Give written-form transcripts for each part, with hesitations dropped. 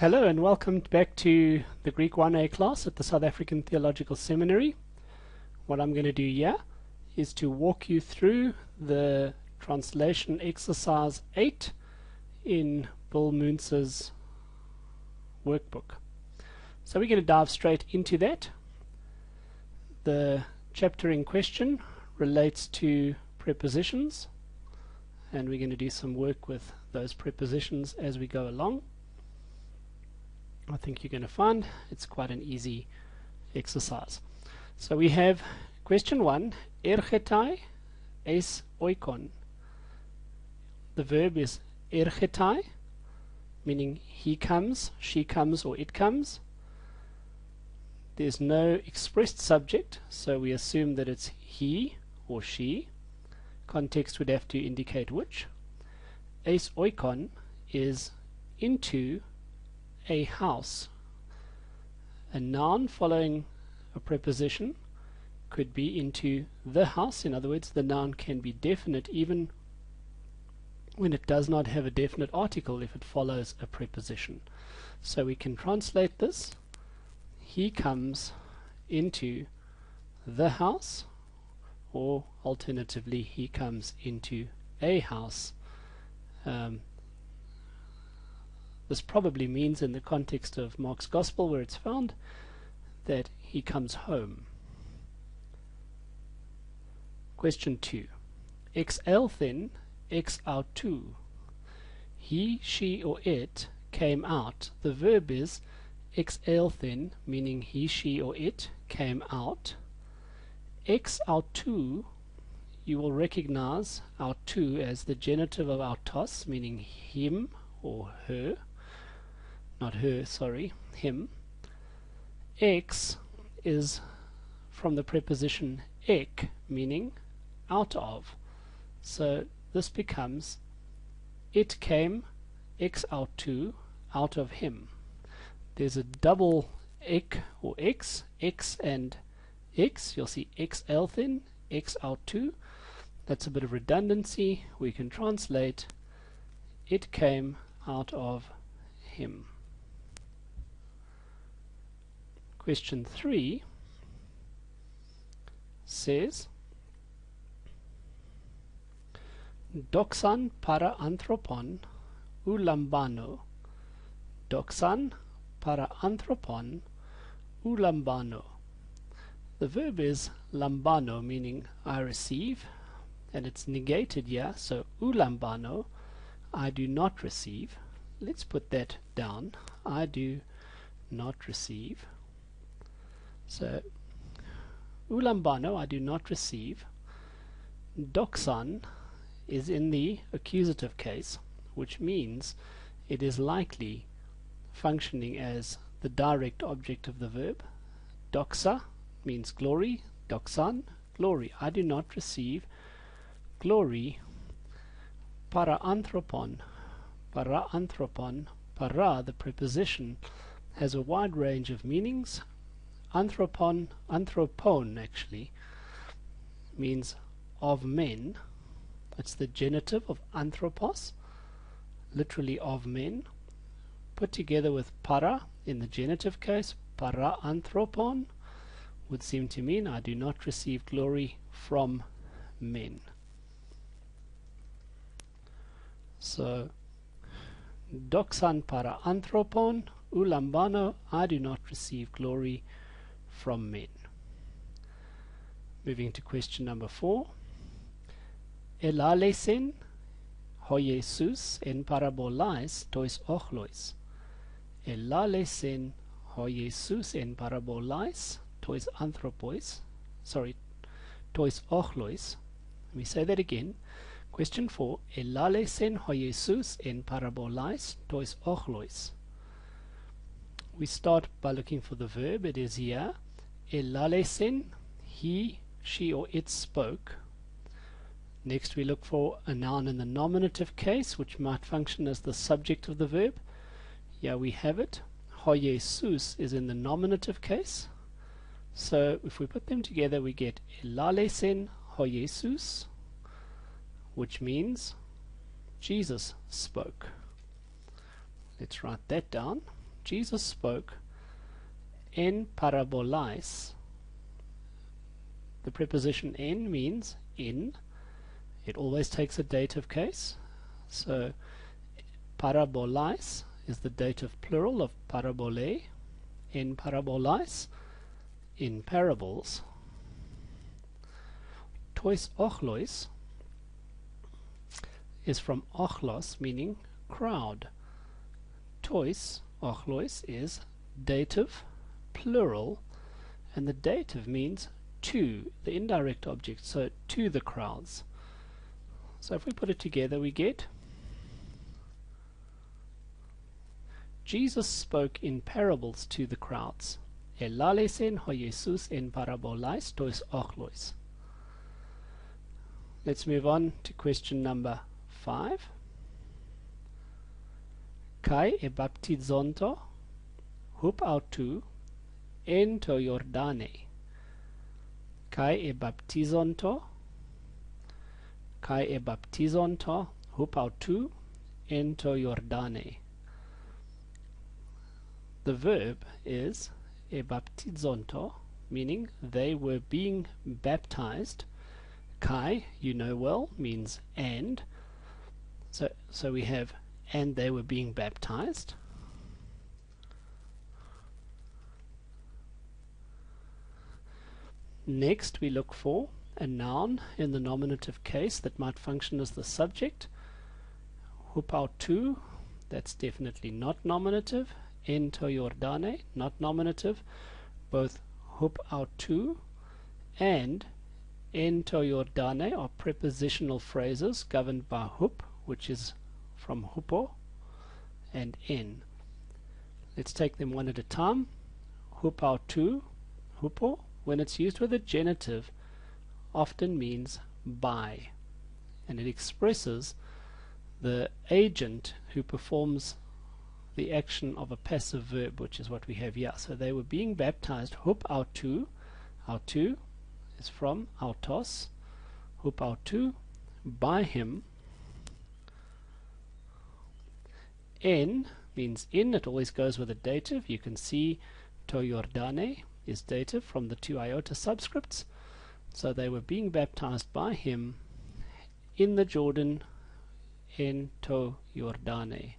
Hello and welcome back to the Greek 1A class at the South African Theological Seminary. What I'm going to do here is to walk you through the translation exercise 8 in Bill Moonce's workbook. So we're going to dive straight into that. The chapter in question relates to prepositions, and we're going to do some work with those prepositions as we go along. I think you're going to find it's quite an easy exercise. So we have question 1, ergetai es oikon. The verb is ergetai, meaning he comes, she comes, or it comes. There's no expressed subject, so we assume that it's he or she. Context would have to indicate which. Es oikon is into a house. A noun following a preposition could be into the house. In other words, the noun can be definite even when it does not have a definite article if it follows a preposition. So we can translate this: he comes into the house, or alternatively he comes into a house. This probably means, in the context of Mark's Gospel where it's found, that he comes home. Question 2. Ex elthen, ex autou. He, she, or it came out. The verb is ex elthen, meaning he, she, or it came out. Ex autou, you will recognize autou as the genitive of autos, meaning him or her. Not her, sorry, him. Ex is from the preposition ek, meaning out of. So this becomes it came ex autou, out of him. There's a double ek or x and x. You'll see ex elthen, ex autou. That's a bit of redundancy. We can translate it came out of him. Question 3 says doxan para anthropon ou lambano. Doxan para anthropon ou lambano. The verb is lambano, meaning I receive, and it's negated here, so ou lambano, I do not receive. Let's put that down. I do not receive. So, ulambano, I do not receive. Doxan is in the accusative case, which means it is likely functioning as the direct object of the verb. Doxa means glory. Doxan, glory. I do not receive glory. Para anthropon. Para anthropon. Para, the preposition, has a wide range of meanings. Anthropon, anthropon actually, means of men. It's the genitive of anthropos, literally of men. Put together with para in the genitive case, para anthropon would seem to mean I do not receive glory from men. So, doxan para anthropon, ulambano, I do not receive glory from men. Moving to question number 4. Elalesen ho Jesus en parabolais tois ochlois. Elalesen ho Jesus en parabolais tois anthropos. Tois ochlois. Let me say that again. Question 4. Elalesen ho Jesus en parabolais tois ochlois. We start by looking for the verb. It is here. Elalesen, he, she, or it spoke. Next we look for a noun in the nominative case, which might function as the subject of the verb. Here we have it. Ho Jesus is in the nominative case. So if we put them together, we get Elalesen ho Jesus, which means Jesus spoke. Let's write that down. Jesus spoke en parabolais. The preposition en means in. It always takes a dative case. So parabolais is the dative plural of parabole. En parabolais, in parables. Tois ochlois is from ochlos, meaning crowd. Tois ochlois is dative plural, and the dative means to, the indirect object, so to the crowds. So if we put it together, we get Jesus spoke in parables to the crowds. Elalesen ho Jesus en parabolais tois ochlois. Let's move on to question number 5. Kai e baptizonto hup autu en to Jordane. Kai e baptizonto hup autu en to Jordane. The verb is e baptizonto, meaning they were being baptized. Kai, you know well, means and. So we have and they were being baptized. Next we look for a noun in the nominative case that might function as the subject. Hupautu, that's definitely not nominative. En to Jordane, not nominative. Both hupautu and en to Jordane are prepositional phrases governed by hup, which is from hupo, and en. Let's take them one at a time. Hupautu, hupo, when it's used with a genitive, often means by, and it expresses the agent who performs the action of a passive verb, which is what we have here. So they were being baptized. Hupautu, autu is from autos, hupautu, by him. En means in, it always goes with a dative. You can see to Jordane is dative from the 2 iota subscripts. So they were being baptized by him in the Jordan, en to Jordane.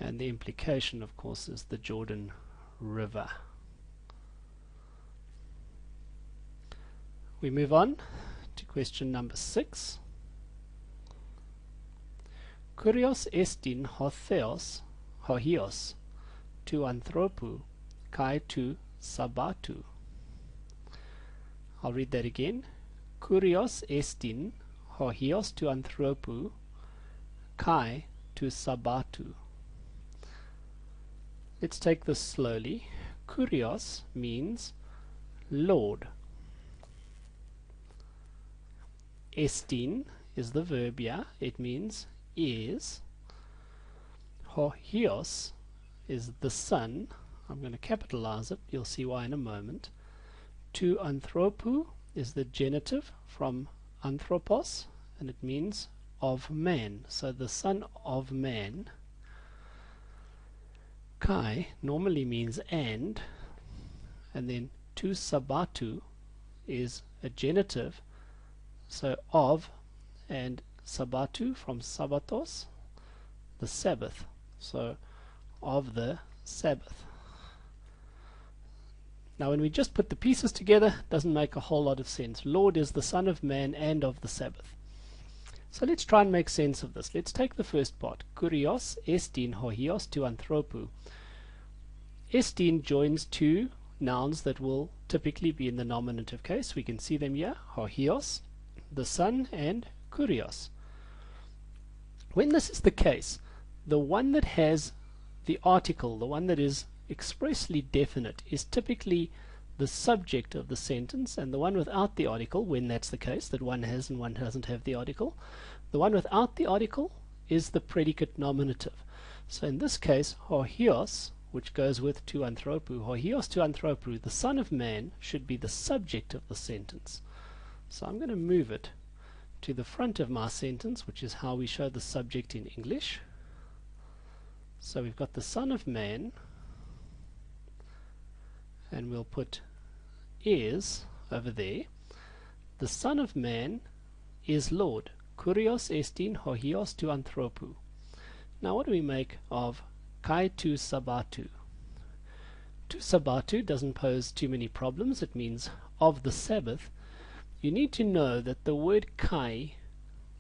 And the implication, of course, is the Jordan River. We move on to question number 6. Kurios estin ho theos, ho hios, tu anthropu, kai tu sabatu. I'll read that again. Kurios estin ho hios tu anthropu, kai tu sabatu. Let's take this slowly. Kurios means Lord. Estin is the verb here. It means is. Hohios is the son. I'm going to capitalize it. You'll see why in a moment. Tu anthropu is the genitive from anthropos, and it means of man. So the son of man. Kai normally means and then tu sabatu is a genitive, so of, and sabatu from sabatos, the Sabbath, so of the Sabbath. Now when we just put the pieces together, it doesn't make a whole lot of sense. Lord is the son of man and of the Sabbath. So let's try and make sense of this. Let's take the first part. Kurios estin hohios tu anthropu. Estin joins two nouns that will typically be in the nominative case. We can see them here. Hohios, the son, and kurios. When this is the case, the one that has the article, the one that is expressly definite, is typically the subject of the sentence, and the one without the article, when that's the case, that one has and one doesn't have the article, the one without the article is the predicate nominative. So in this case, hohios, which goes with tu anthropu, hohios tu anthropu, the son of man, should be the subject of the sentence. So I'm going to move it to the front of my sentence, which is how we show the subject in English. So we've got the Son of Man, and we'll put is over there. The Son of Man is Lord. Kurios estin hohios tu anthropou. Now what do we make of kai tu sabatu? Tu sabatu doesn't pose too many problems. It means of the Sabbath. You need to know that the word kai,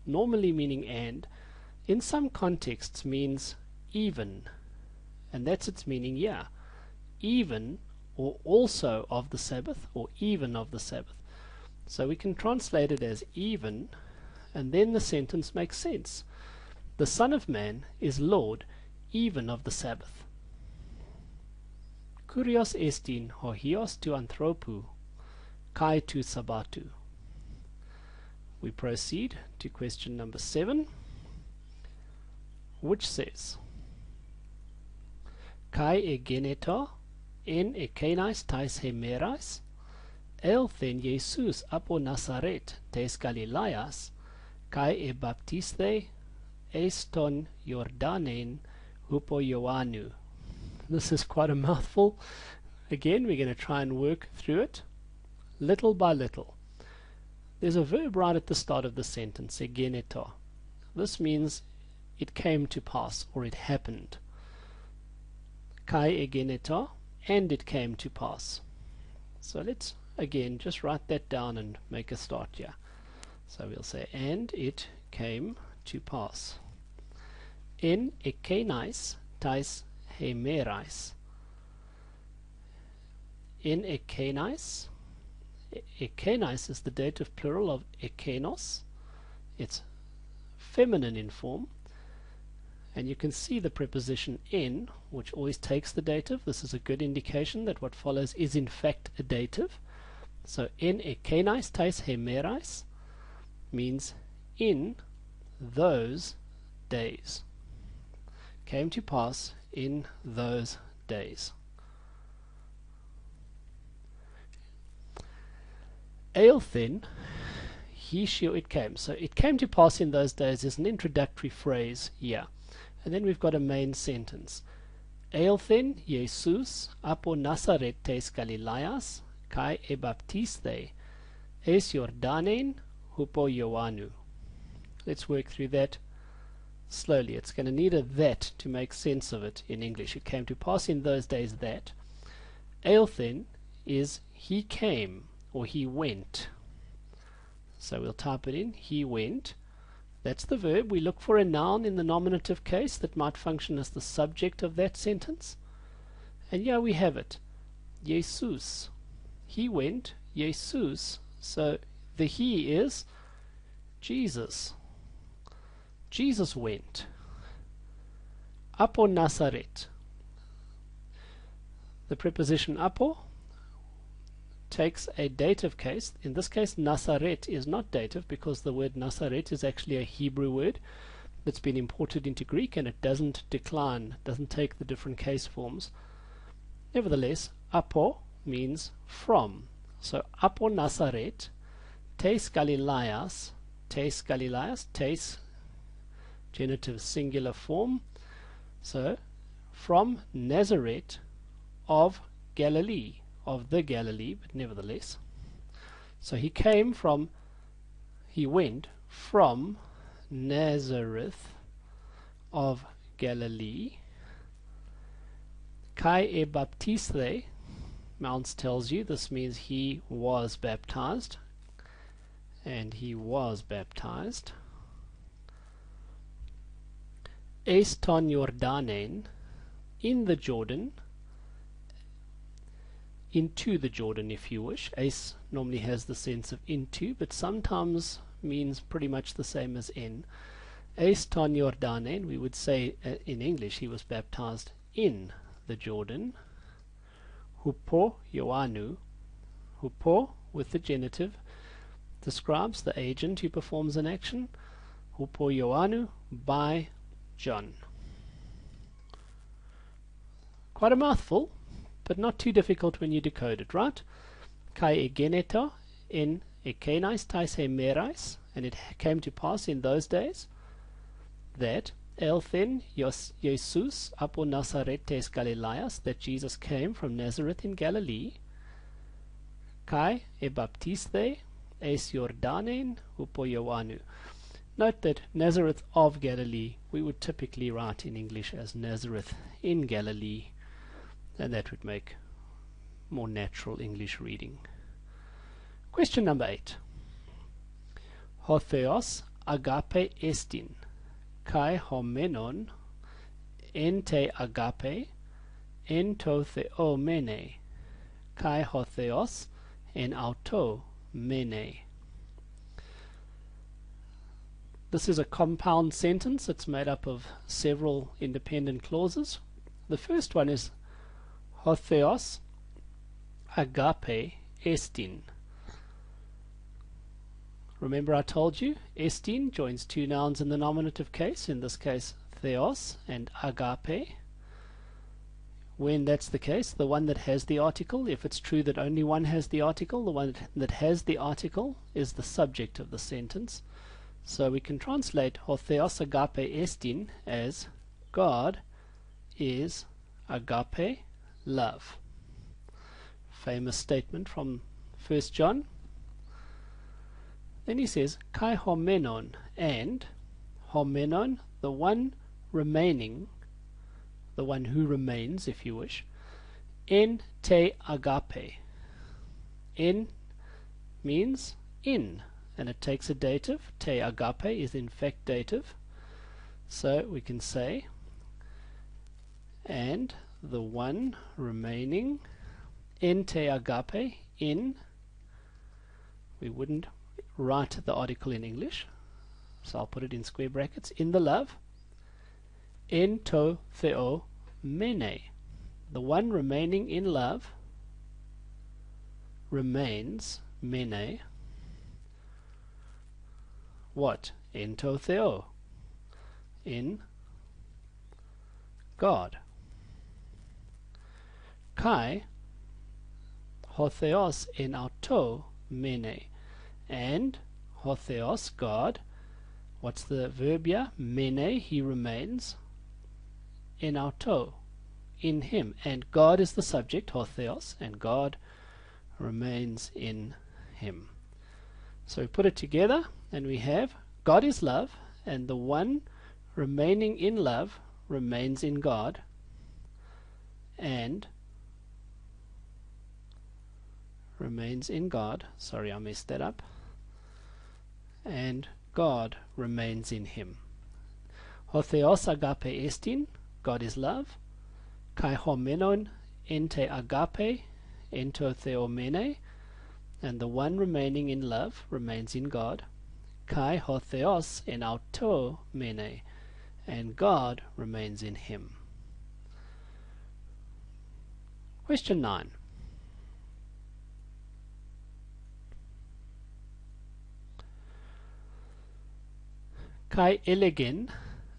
normally meaning and, in some contexts means even, and that's its meaning here. Even or also of the Sabbath, or even of the Sabbath. So we can translate it as even, and then the sentence makes sense. The Son of Man is Lord even of the Sabbath. Kurios estin hohios tu anthropou, kai tu sabatu. We proceed to question number 7, which says, kai egeneto en ekenais tais hemerais, elthen Jesus apo Nazaret tes Galileas, kai e baptiste eston Jordanen hupo Ioannou. This is quite a mouthful. Again, we're going to try and work through it little by little. There's a verb right at the start of the sentence, egeneto. This means it came to pass, or it happened. Kai egeneto, and it came to pass. So let's again just write that down and make a start here. So we'll say, and it came to pass. En ekenais tais hemerais. En ekenais. Ekenais is the dative plural of ekenos. It's feminine in form. And you can see the preposition en, which always takes the dative. This is a good indication that what follows is in fact a dative. So en ekenais tais hemerais means in those days. Came to pass in those days. Eilthin, he, she, or it came. So it came to pass in those days is an introductory phrase here. And then we've got a main sentence. Eilthin Jesus apo Nazaret tes Galileas kai e baptiste es Jordanen hupo Ioannou. Let's work through that slowly. It's going to need a that to make sense of it in English. It came to pass in those days that. Eilthin is he came or he went. So we'll type it in. He went. That's the verb. We look for a noun in the nominative case that might function as the subject of that sentence. And yeah, we have it. Jesus. He went. Jesus. So the he is Jesus. Jesus went. Apo Nazaret. The preposition apo takes a dative case. In this case, Nazaret is not dative because the word Nazaret is actually a Hebrew word that's been imported into Greek, and it doesn't decline, doesn't take the different case forms. Nevertheless, apo means from. So apo Nazaret, tes Galileas, tes genitive singular form. So from Nazareth of Galilee, of the Galilee, but nevertheless. So he went from Nazareth of Galilee. Kai e baptiste, Mounts tells you this means he was baptized, and he was baptized. Eston Jordanen, in the Jordan, into the Jordan if you wish. Es normally has the sense of into, but sometimes means pretty much the same as in. Eston Jordanen, we would say in English he was baptized in the Jordan. Hupo Ioannou, hupo with the genitive describes the agent who performs an action. Hupo Ioannou, by John. Quite a mouthful, but not too difficult when you decode it, right? Kai egeneto en ekenais tais hemerais, and it came to pass in those days that Elthen Jesus apo Nazaretes Galileas, that Jesus came from Nazareth in Galilee. Kai e baptiste es Jordanen upo Ioannu. Note that Nazareth of Galilee we would typically write in English as Nazareth in Galilee, and that would make more natural English reading. Question number 8. Ho theos agape estin, kai homenon en te agape en to theomene, kai ho theos en auto mene. This is a compound sentence. It's made up of several independent clauses. The first one is ho theos agape estin. Remember I told you estin joins two nouns in the nominative case, in this case theos and agape. When that's the case, the one that has the article, if it's true that only one has the article, the one that has the article is the subject of the sentence. So we can translate ho theos agape estin as God is agape love. Famous statement from 1 John. Then he says kai homenon, and homenon, the one remaining, the one who remains if you wish, en te agape. En means in, and it takes a dative. Te agape is in fact dative, so we can say and the one remaining en te agape, in, we wouldn't write the article in English, so I'll put it in square brackets, in the love, en to theo mene, the one remaining in love remains mene what? En to theo, in God. Kai ho theos en auto mene, and ho theos, God, what's the verb here? Mene, he remains, en auto, in him, and God is the subject, ho theos, and God remains in him. So we put it together and we have God is love, and the one remaining in love remains in God, and remains in God, sorry I messed that up, and God remains in him. Ho theos agape estin, God is love, kai homenon en te agape en to theomene, and the one remaining in love remains in God, kai ho theos en auto mene, and God remains in him. Question 9. Kai elegen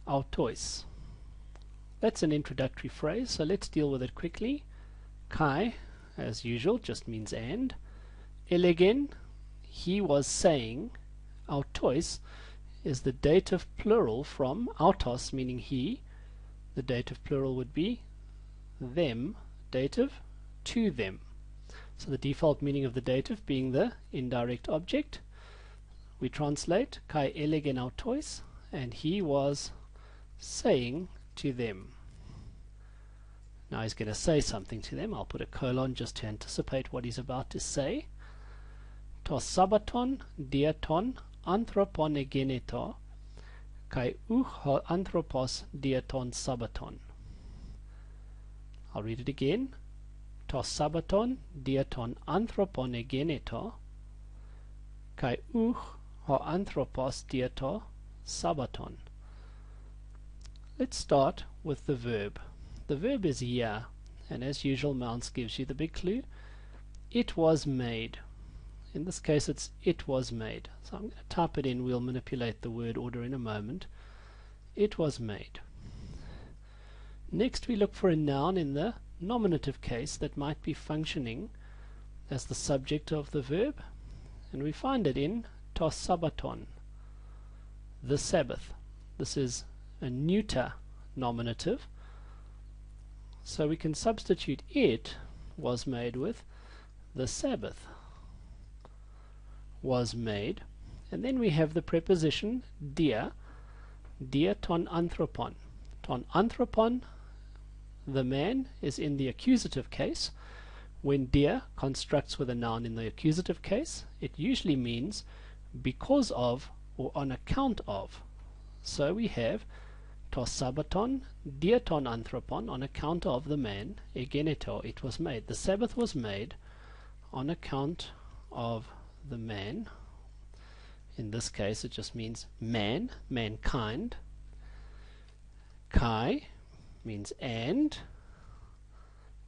autois. That's an introductory phrase, so let's deal with it quickly. Kai, as usual, just means and. Elegen, he was saying. Autois is the dative plural from autos, meaning he. The dative plural would be them, dative, to them. So the default meaning of the dative being the indirect object. We translate kai elegen autois, and he was saying to them. Now he's going to say something to them. I'll put a colon just to anticipate what he's about to say. To sabaton diaton anthropon egeneto, kai ho anthropos diaton sabaton. I'll read it again. To sabaton diaton anthropon egeneto, kai ho anthropos diato sabaton. Let's start with the verb. The verb is here, and as usual Mounts gives you the big clue. It was made. In this case it's it was made. So I'm going to type it in. We'll manipulate the word order in a moment. It was made. Next we look for a noun in the nominative case that might be functioning as the subject of the verb, and we find it in to sabaton, the Sabbath. This is a neuter nominative, so we can substitute it was made with the Sabbath was made, and then we have the preposition dia ton anthropon. Ton anthropon, the man, is in the accusative case. When dia constructs with a noun in the accusative case, it usually means because of or on account of. So we have to Sabbaton dia ton anthropon, on account of the man, egeneto, it was made. The Sabbath was made on account of the man. In this case it just means man, mankind. Kai means and.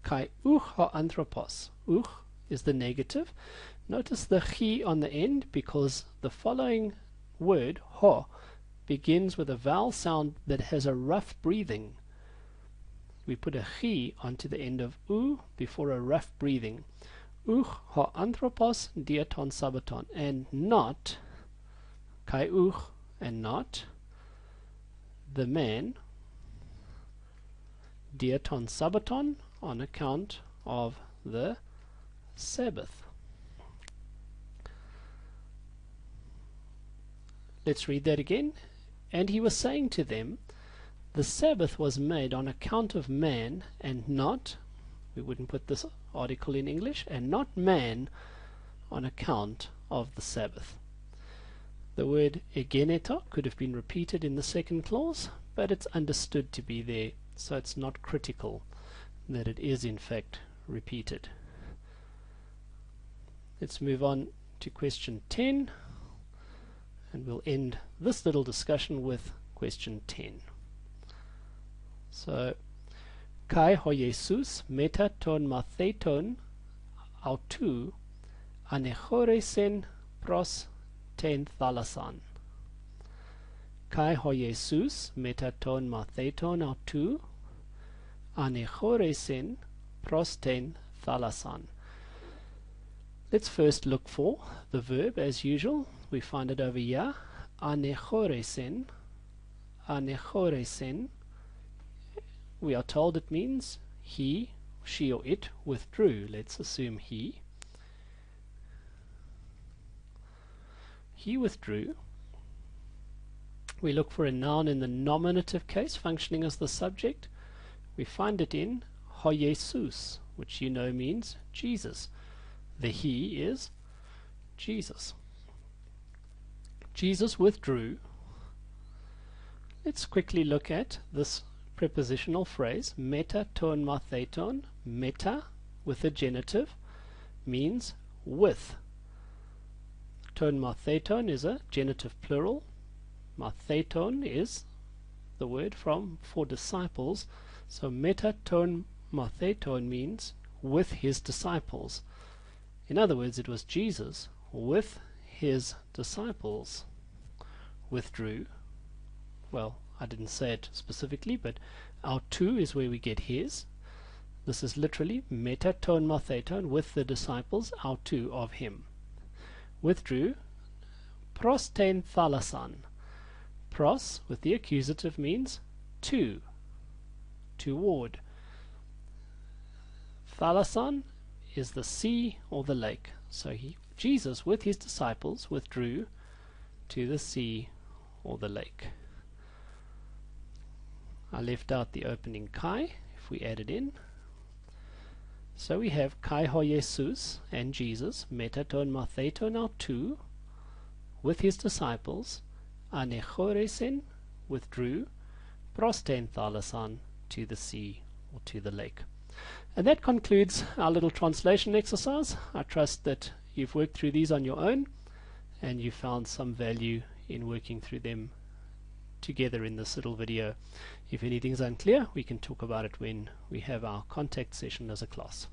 Kai ha anthropos. Is the negative. Notice the chi on the end, because the following word, ho, begins with a vowel sound that has a rough breathing. We put a chi onto the end of u before a rough breathing. Ha anthropos dia ton sabbaton, and not kai and not the man dia ton sabbaton, on account of the Sabbath. Let's read that again. And he was saying to them, the Sabbath was made on account of man, and not, we wouldn't put this article in English, and not man on account of the Sabbath. The word egeneto could have been repeated in the second clause, but it's understood to be there, so it's not critical that it is in fact repeated. Let's move on to question 10, and we'll end this little discussion with question 10. So, kai ho Jesus meta ton matheton autou anechoresen pros ten thalasan. Kai ho Jesus meta ton matheton autou anechoresen pros ten thalasan. Let's first look for the verb as usual. We find it over here. Anechoresen. Anechoresen. We are told it means he, she or it withdrew. Let's assume he. He withdrew. We look for a noun in the nominative case functioning as the subject. We find it in ho Jesus, which you know means Jesus. The he is Jesus. Jesus withdrew. Let's quickly look at this prepositional phrase, meta ton matheton. Meta, with the genitive, means with. Ton matheton is a genitive plural. Matheton is the word for disciples. So meta ton matheton means with his disciples. In other words, it was Jesus with his disciples withdrew. Well, I didn't say it specifically, but autou is where we get his. This is literally meta ton matheton, with the disciples, autou, of him. Withdrew. Pros ten thalasan. Pros, with the accusative, means to, toward. Thalasan is the sea or the lake. So Jesus with his disciples withdrew to the sea or the lake. I left out the opening kai, if we add it in. So we have kai ho Jesus, and Jesus, meta ton matheton autou, with his disciples, anechoresen, withdrew, pros ten thalasan, to the sea or to the lake. And that concludes our little translation exercise. I trust that you've worked through these on your own and you found some value in working through them together in this little video. If anything's unclear, we can talk about it when we have our contact session as a class.